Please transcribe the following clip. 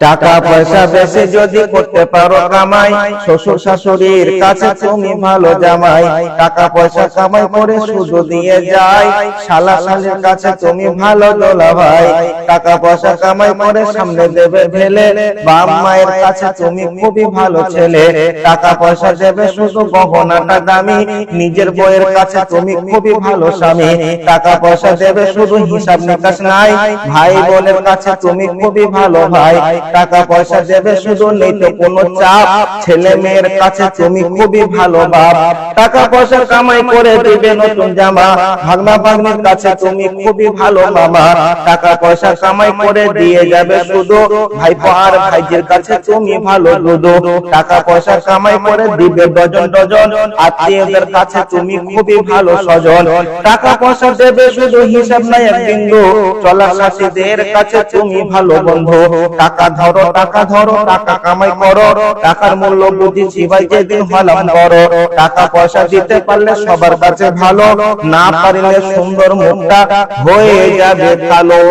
টাকা পয়সা বেশি যদি করতে পারো কামাই, শ্বশুর শাশুড়ির কাছে তুমি ভালো জামাই। টাকা পয়সা কামাই করে শুধু দিয়ে যায়, শালা শালির কাছে তুমি ভালো দোলা ভাই। টাকা পয়সা কামাই করে সামনে দেবে ঢেলে, বাপ মায়ের কাছে তুমি খুবই ভালো ছেলে। টাকা পয়সা দেবে শুধু গহনাটা দামি, নিজের বউয়ের কাছে তুমি খুবই ভালো স্বামী। টাকা পয়সা দেবে শুধু হিসাব নিকাশ নাই, ভাই বোনের কাছে তুমি খুবই ভালো ভাই। টাকা পয়সা দেবে শুধু নেই তো কোনো চাপ, ছেলে মেয়ের কাছে তুমি খুবই ভালো বাপ। টাকা পয়সা কামাই করে দিবে নতুন জামা, ভাগনা ভাগ্নির কাছে তুমি খুবই ভালো মামা। টাকা পয়সা কামাই করে দিয়ে যাবে শুধু, ভাইপো আর ভাইজির কাছে তুমি ভালো দুদু। টাকা পয়সা কামাই করে দিবে ডজন ডজন, আত্মীয়দের কাছে তুমি খুবই ভালো স্বজন। টাকা পয়সা দেবে শুধু হিসাব নাই এক বিন্দু, চলা সাথীদের কাছে তুমি ভালো বন্ধু। টাকা ধরো টাকা ধরো, টাকা কামাই করো, টাকার মূল্য বুঝেছি ভাই যেদিন হলাম বড়। টাকা পয়সা দিতে পারলে সবার কাছে ভালো, না পারলে সুন্দর মুখটা হয়ে যাবে কালো।